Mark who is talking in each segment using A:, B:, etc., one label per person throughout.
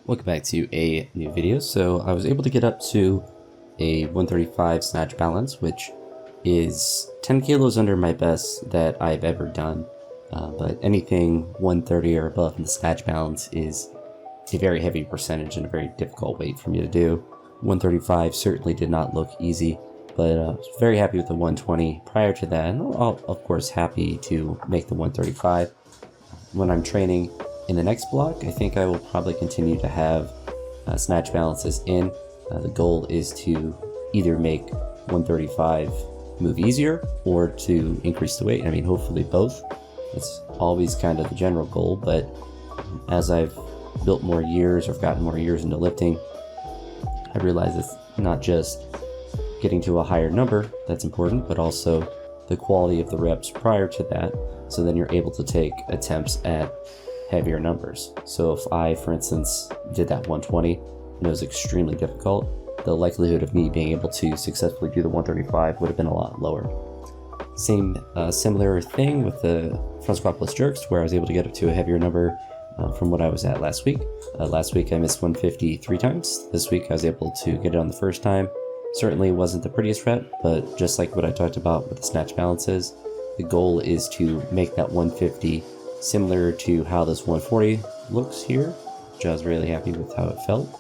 A: Welcome back to a new video. So I was able to get up to a 135 snatch balance, which is 10 kilos under my best that I've ever done. But anything 130 or above in the snatch balance is a very heavy percentage and a very difficult weight for me to do. 135 certainly did not look easy, but I was very happy with the 120 prior to that, and of course happy to make the 135. When I'm training in the next block, I think I will probably continue to have snatch balances in. The goal is to either make 135 move easier or to increase the weight. I mean, hopefully both. It's always kind of the general goal, but as I've built more years or gotten more years into lifting, I realize it's not just getting to a higher number that's important, but also the quality of the reps prior to that. So then you're able to take attempts at heavier numbers. So if I, for instance, did that 120 and it was extremely difficult, the likelihood of me being able to successfully do the 135 would have been a lot lower. Similar thing with the front squat plus jerks, where I was able to get up to a heavier number from what I was at last week. Last week I missed 150 3 times. This week I was able to get it on the first time. Certainly wasn't the prettiest rep, but just like what I talked about with the snatch balances, the goal is to make that 150 similar to how this 140 looks here, which I was really happy with how it felt,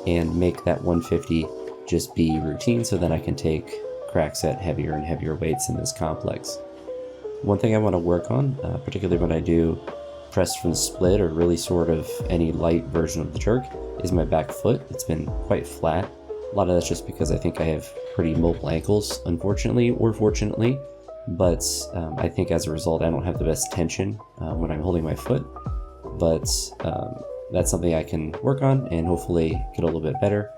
A: and make that 150 just be routine so then I can take cracks at heavier and heavier weights in this complex. One thing I want to work on, particularly when I do press from the split or really sort of any light version of the jerk, is my back foot. It's been quite flat. A lot of that's just because I think I have pretty mobile ankles, unfortunately or fortunately, but I think as a result I don't have the best tension when I'm holding my foot, but that's something I can work on and hopefully get a little bit better.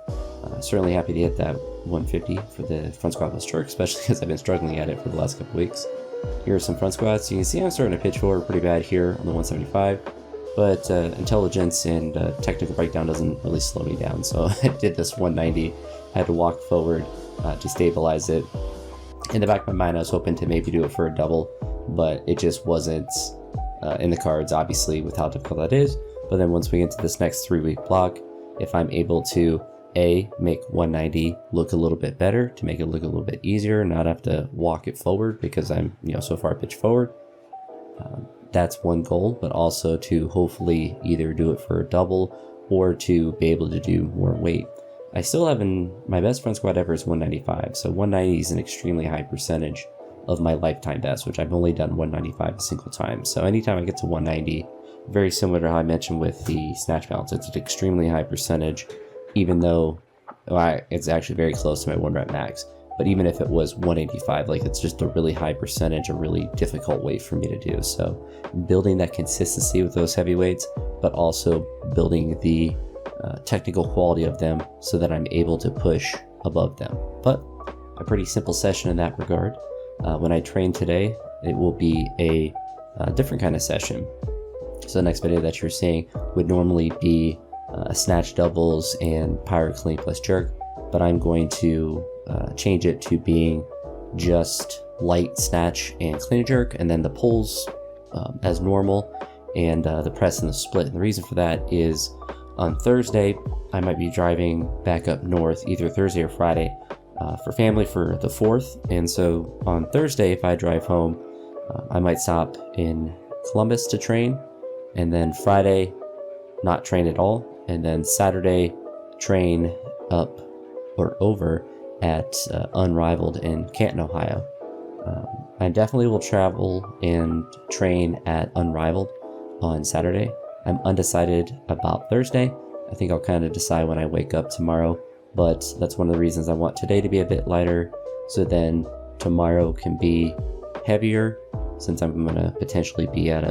A: Certainly happy to hit that 150 for the front squat plus jerk, especially because I've been struggling at it for the last couple weeks. Here are some front squats. You can see I'm starting to pitch forward pretty bad here on the 175, but intelligence and technical breakdown doesn't really slow me down. So I did this 190, I had to walk forward to stabilize it. In the back of my mind, I was hoping to maybe do it for a double, but it just wasn't in the cards, obviously, with how difficult that is. But then once we get to this next 3-week block, if I'm able to make 190 look a little bit better, to make it look a little bit easier, not have to walk it forward because I'm so far pitched forward, that's one goal, but also to hopefully either do it for a double or to be able to do more weight. I still have my best front squat ever is 195, so 190 is an extremely high percentage of my lifetime best, which I've only done 195 a single time. So anytime I get to 190, very similar to how I mentioned with the snatch balance, it's an extremely high percentage, even though it's actually very close to my 1 rep max. But even if it was 185, like, it's just a really high percentage, a really difficult weight for me to do. So building that consistency with those heavy weights, but also building the technical quality of them so that I'm able to push above them. But a pretty simple session in that regard. When I train today, it will be a different kind of session. So the next video that you're seeing would normally be a snatch doubles and pyro clean plus jerk, but I'm going to change it to being just light snatch and clean jerk, and then the pulls as normal, and the press and the split. And the reason for that is on Thursday I might be driving back up north, either Thursday or Friday, for family for the 4th. And so on Thursday, if I drive home, I might stop in Columbus to train, and then Friday not train at all, and then Saturday train up or over at Unrivaled in Canton, Ohio. I definitely will travel and train at Unrivaled on Saturday. I'm undecided about Thursday. I think I'll kind of decide when I wake up tomorrow, but that's one of the reasons I want today to be a bit lighter, so then tomorrow can be heavier, since I'm going to potentially be at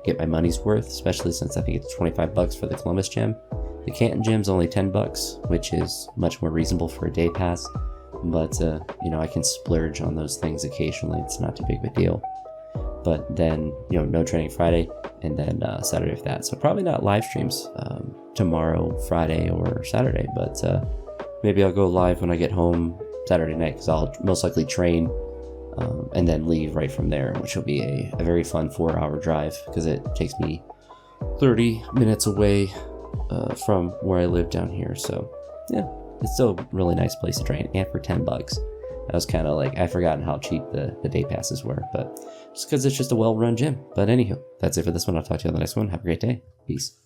A: get my money's worth, especially since I think it's $25 for the Columbus gym. The Canton gym's only $10, which is much more reasonable for a day pass, but I can splurge on those things occasionally. It's not too big of a deal. But then no training Friday, and then Saturday for that. So probably not live streams tomorrow, Friday, or Saturday, but maybe I'll go live when I get home Saturday night, because I'll most likely train and then leave right from there, which will be a very fun 4-hour drive, because it takes me 30 minutes away from where I live down here. So yeah, it's still a really nice place to train, and for $10. I was kind of like, I'd forgotten how cheap the day passes were, but just because it's just a well-run gym. But anywho, that's it for this one. I'll talk to you on the next one. Have a great day. Peace.